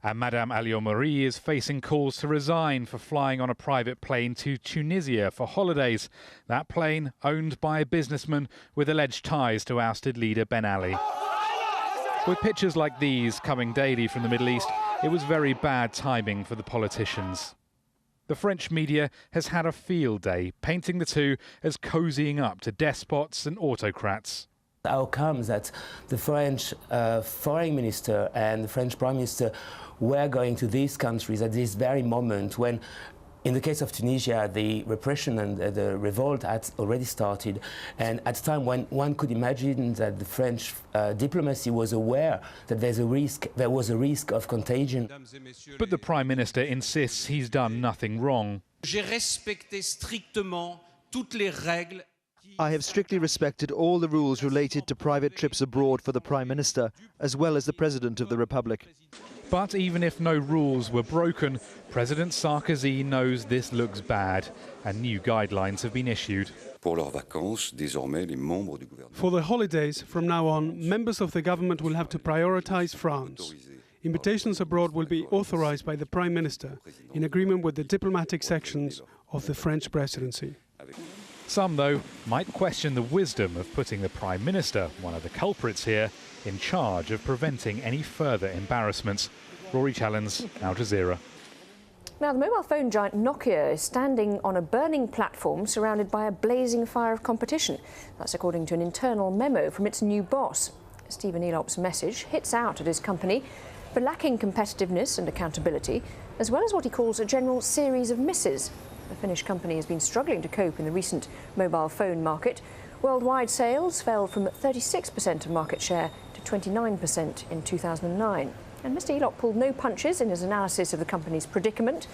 And Madame Aliou-Marie is facing calls to resign for flying on a private plane to Tunisia for holidays. That plane owned by a businessman with alleged ties to ousted leader Ben Ali. With pictures like these coming daily from the Middle East, it was very bad timing for the politicians. The French media has had a field day, painting the two as cozying up to despots and autocrats. How comes that the French foreign minister and the French prime minister were going to these countries at this very moment when, in the case of Tunisia, the repression and the revolt had already started, and at a time when one could imagine that the French diplomacy was aware that there was a risk of contagion. But the Prime Minister insists he's done nothing wrong. I have strictly respected all the rules related to private trips abroad for the Prime Minister, as well as the President of the Republic. But even if no rules were broken, President Sarkozy knows this looks bad, and new guidelines have been issued. For the holidays, from now on, members of the government will have to prioritise France. Invitations abroad will be authorised by the Prime Minister, in agreement with the diplomatic sections of the French presidency. Some, though, might question the wisdom of putting the Prime Minister, one of the culprits here, in charge of preventing any further embarrassments. Rory Challens, Al Jazeera. Now, the mobile phone giant Nokia is standing on a burning platform surrounded by a blazing fire of competition. That's according to an internal memo from its new boss. Stephen Elop's message hits out at his company for lacking competitiveness and accountability, as well as what he calls a general series of misses. The Finnish company has been struggling to cope in the recent mobile phone market. Worldwide sales fell from 36% of market share to 29% in 2009. And Mr. Elop pulled no punches in his analysis of the company's predicament.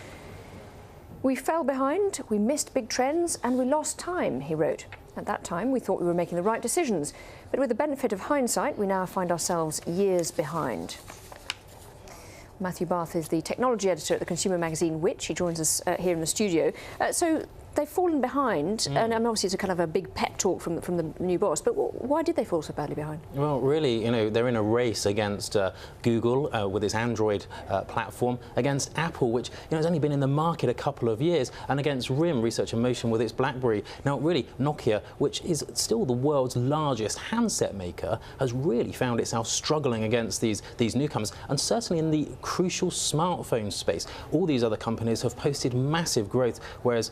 "We fell behind, we missed big trends, and we lost time," he wrote. "At that time, we thought we were making the right decisions. But with the benefit of hindsight, we now find ourselves years behind." Matthew Bath is the technology editor at the consumer magazine Which. He joins us here in the studio. So they've fallen behind, and obviously it's a kind of a big pep talk from the new boss, but why did they fall so badly behind? Well, really, they're in a race against Google with its Android platform, against Apple, which has only been in the market a couple of years, and against RIM, Research in Motion, with its BlackBerry. Now, really, Nokia, which is still the world's largest handset maker, has really found itself struggling against these newcomers, and certainly in the crucial smartphone space. All these other companies have posted massive growth, whereas,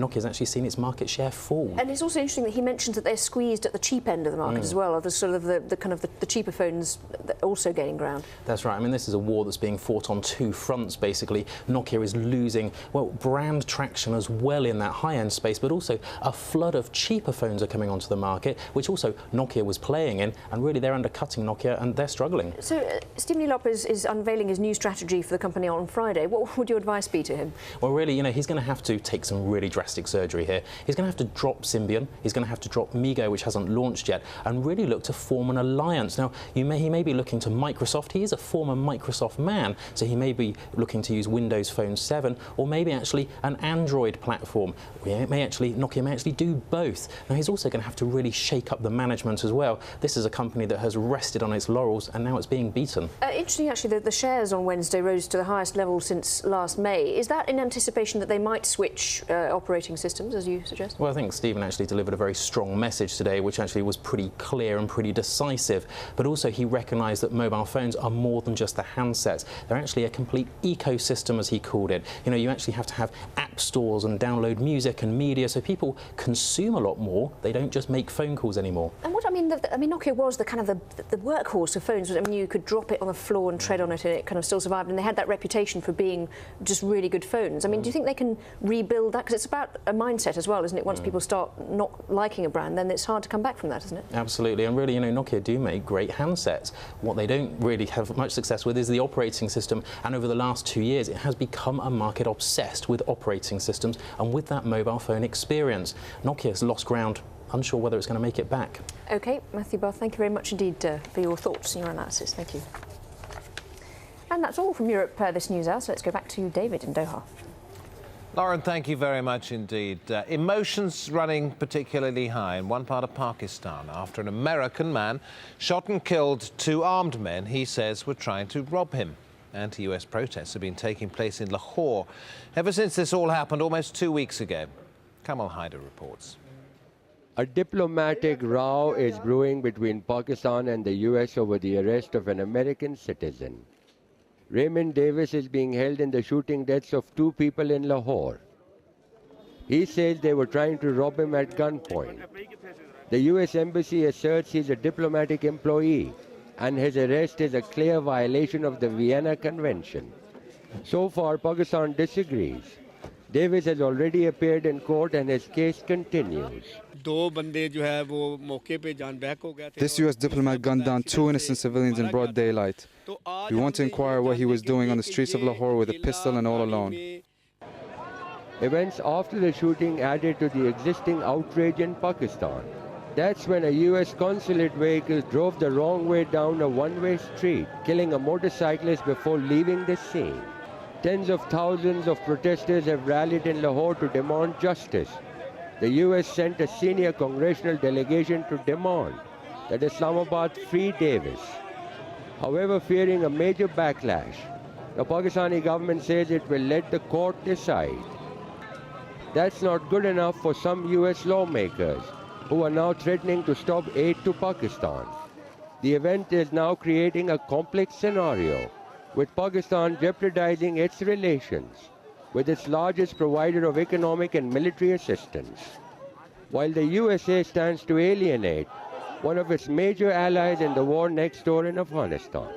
Nokia's actually seen its market share fall. And it's also interesting that he mentions that they're squeezed at the cheap end of the market as well, or the sort of the cheaper phones also gaining ground. That's right. I mean, this is a war that's being fought on two fronts, basically. Nokia is losing, brand traction as well in that high-end space, but also a flood of cheaper phones are coming onto the market, which also Nokia was playing in, and really they're undercutting Nokia and they're struggling. So Stephen Elop is unveiling his new strategy for the company on Friday. What would your advice be to him? Well, really, he's going to have to take some really drastic surgery here. He's going to have to drop Symbian, he's going to have to drop Migo, which hasn't launched yet, and really look to form an alliance. Now, he may be looking to Microsoft. He is a former Microsoft man, so he may be looking to use Windows Phone 7, or maybe actually an Android platform. Nokia may actually do both. Now, he's also going to have to really shake up the management as well. This is a company that has rested on its laurels, and now it's being beaten. Interesting, actually, the shares on Wednesday rose to the highest level since last May. Is that in anticipation that they might switch operating systems, as you suggest? Well, I think Stephen actually delivered a very strong message today, which actually was pretty clear and pretty decisive. But also he recognised that mobile phones are more than just the handsets. They're actually a complete ecosystem, as he called it. You actually have to have app stores and download music and media, so people consume a lot more. They don't just make phone calls anymore. And Nokia was the kind of the workhorse of phones. I mean, you could drop it on the floor and tread on it, and it kind of still survived. And they had that reputation for being just really good phones. I mean, do you think they can rebuild that? Because it's about a mindset as well, isn't it? Once people start not liking a brand, then it's hard to come back from that, isn't it? Absolutely, and really, Nokia do make great handsets. What they don't really have much success with is the operating system, and over the last 2 years, it has become a market obsessed with operating systems and with that mobile phone experience. Nokia's lost ground. Unsure whether it's going to make it back. OK, Matthew Bath, thank you very much indeed for your thoughts and your analysis. Thank you. And that's all from Europe this news hour, so let's go back to David in Doha. Lauren, thank you very much indeed. Emotions running particularly high in one part of Pakistan after an American man shot and killed two armed men he says were trying to rob him. Anti-US protests have been taking place in Lahore ever since this all happened almost 2 weeks ago. Kamal Haider reports. A diplomatic row is brewing between Pakistan and the US over the arrest of an American citizen. Raymond Davis is being held in the shooting deaths of 2 people in Lahore. He says they were trying to rob him at gunpoint. The US Embassy asserts he's a diplomatic employee and his arrest is a clear violation of the Vienna Convention. So far, Pakistan disagrees. Davis has already appeared in court and his case continues. This US diplomat gunned down 2 innocent civilians in broad daylight. We want to inquire what he was doing on the streets of Lahore with a pistol and all alone. Events after the shooting added to the existing outrage in Pakistan. That's when a US consulate vehicle drove the wrong way down a one-way street, killing a motorcyclist before leaving the scene. Tens of thousands of protesters have rallied in Lahore to demand justice. The US sent a senior congressional delegation to demand that Islamabad free Davis. However, fearing a major backlash, the Pakistani government says it will let the court decide. That's not good enough for some US lawmakers, who are now threatening to stop aid to Pakistan. The event is now creating a complex scenario, with Pakistan jeopardizing its relations with its largest provider of economic and military assistance, while the USA stands to alienate one of its major allies in the war next door in Afghanistan.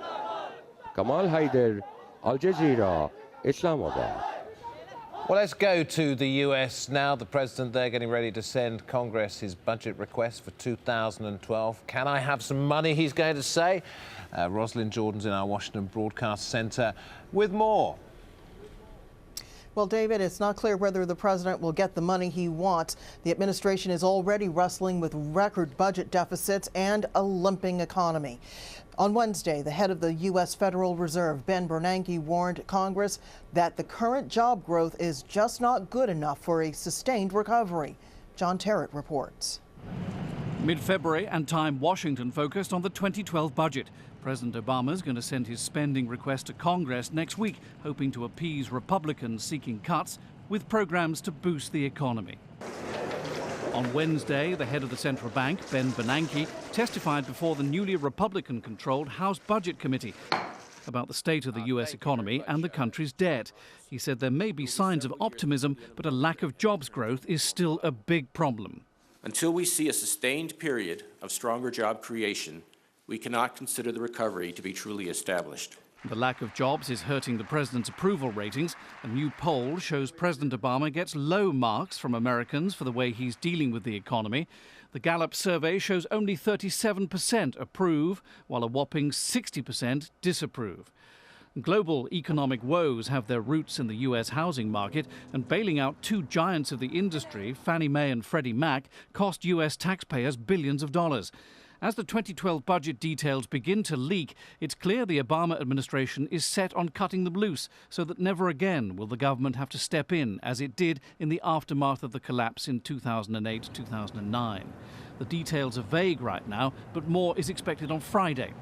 Kamal Haider, Al Jazeera, Islamabad. Well, let's go to the US now. The president there getting ready to send Congress his budget request for 2012. Can I have some money, he's going to say. Rosalind Jordan's in our Washington Broadcast Center with more. Well, David, it's not clear whether the president will get the money he wants. The administration is already wrestling with record budget deficits and a limping economy. On Wednesday, the head of the U.S. Federal Reserve, Ben Bernanke, warned Congress that the current job growth is just not good enough for a sustained recovery. John Terrett reports. Mid-February and Time Washington focused on the 2012 budget. President Obama is going to send his spending request to Congress next week, hoping to appease Republicans seeking cuts with programs to boost the economy. On Wednesday, the head of the central bank, Ben Bernanke, testified before the newly Republican-controlled House Budget Committee about the state of the U.S. economy and the country's debt. He said there may be signs of optimism, but a lack of jobs growth is still a big problem. Until we see a sustained period of stronger job creation, we cannot consider the recovery to be truly established. The lack of jobs is hurting the president's approval ratings. A new poll shows President Obama gets low marks from Americans for the way he's dealing with the economy. The Gallup survey shows only 37% approve, while a whopping 60% disapprove. Global economic woes have their roots in the U.S. housing market, and bailing out 2 giants of the industry, Fannie Mae and Freddie Mac, cost U.S. taxpayers billions of dollars. As the 2012 budget details begin to leak, it's clear the Obama administration is set on cutting them loose so that never again will the government have to step in, as it did in the aftermath of the collapse in 2008-2009. The details are vague right now, but more is expected on Friday.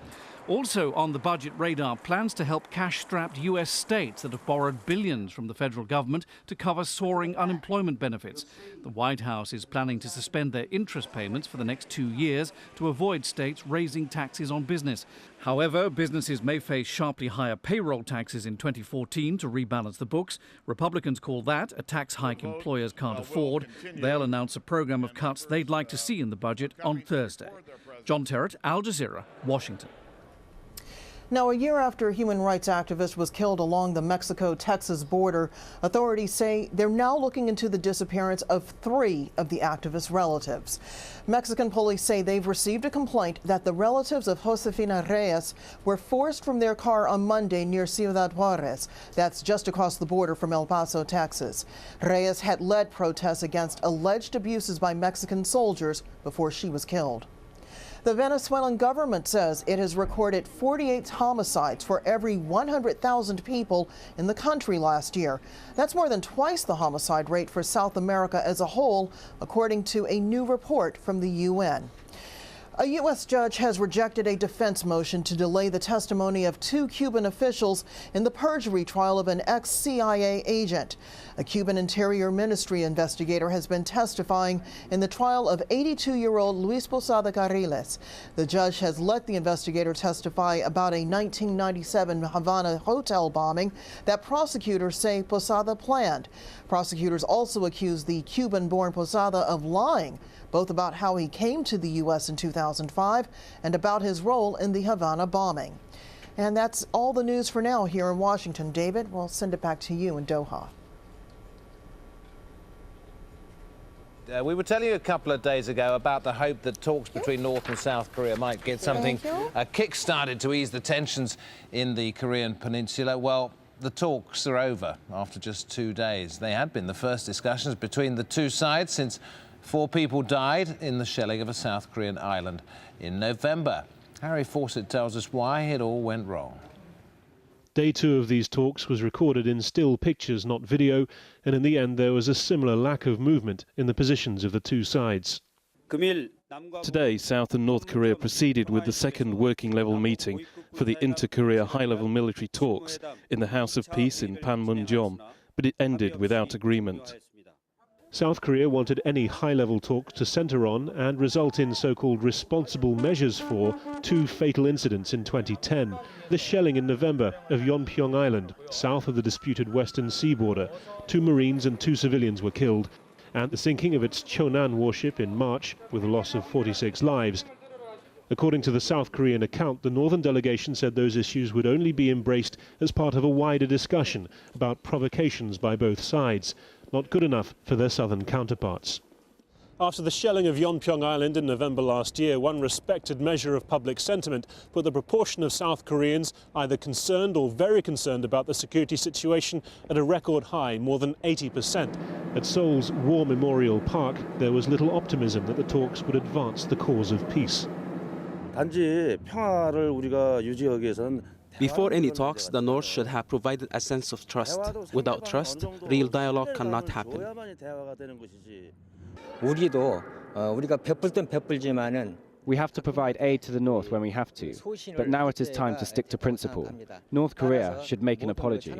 Also on the budget radar, plans to help cash-strapped U.S. states that have borrowed billions from the federal government to cover soaring unemployment benefits. The White House is planning to suspend their interest payments for the next 2 years to avoid states raising taxes on business. However, businesses may face sharply higher payroll taxes in 2014 to rebalance the books. Republicans call that a tax hike employers can't afford. They'll announce a program of cuts they'd like to see in the budget on Thursday. John Terrett, Al Jazeera, Washington. Now, a year after a human rights activist was killed along the Mexico-Texas border, authorities say they're now looking into the disappearance of 3 of the activist's relatives. Mexican police say they've received a complaint that the relatives of Josefina Reyes were forced from their car on Monday near Ciudad Juarez. That's just across the border from El Paso, Texas. Reyes had led protests against alleged abuses by Mexican soldiers before she was killed. The Venezuelan government says it has recorded 48 homicides for every 100,000 people in the country last year. That's more than twice the homicide rate for South America as a whole, according to a new report from the UN. A U.S. judge has rejected a defense motion to delay the testimony of 2 Cuban officials in the perjury trial of an ex-CIA agent. A Cuban Interior Ministry investigator has been testifying in the trial of 82-year-old Luis Posada Carriles. The judge has let the investigator testify about a 1997 Havana hotel bombing that prosecutors say Posada planned. Prosecutors also accuse the Cuban-born Posada of lying, both about how he came to the U.S. in 2005 and about his role in the Havana bombing. And that's all the news for now here in Washington. David, we'll send it back to you in Doha. We were telling you a couple of days ago about the hope that talks between North and South Korea might get something kick-started to ease the tensions in the Korean peninsula. Well, the talks are over after just 2 days. They had been the first discussions between the two sides since 4 people died in the shelling of a South Korean island in November. Harry Fawcett tells us why it all went wrong. Day 2 of these talks was recorded in still pictures, not video, and in the end there was a similar lack of movement in the positions of the two sides. Today, South and North Korea proceeded with the second working-level meeting for the inter-Korea high-level military talks in the House of Peace in Panmunjom, but it ended without agreement. South Korea wanted any high-level talk to centre on and result in so-called responsible measures for 2 fatal incidents in 2010. The shelling in November of Yeonpyeong Island, south of the disputed Western Sea border. 2 Marines and 2 civilians were killed, and the sinking of its Chonan warship in March with a loss of 46 lives. According to the South Korean account, the northern delegation said those issues would only be embraced as part of a wider discussion about provocations by both sides. Not good enough for their southern counterparts. After the shelling of Yeonpyeong Island in November last year, one respected measure of public sentiment put the proportion of South Koreans either concerned or very concerned about the security situation at a record high, more than 80%. At Seoul's War Memorial Park, there was little optimism that the talks would advance the cause of peace. Before any talks, the North should have provided a sense of trust. Without trust, real dialogue cannot happen. We have to provide aid to the North when we have to, but now it is time to stick to principle. North Korea should make an apology.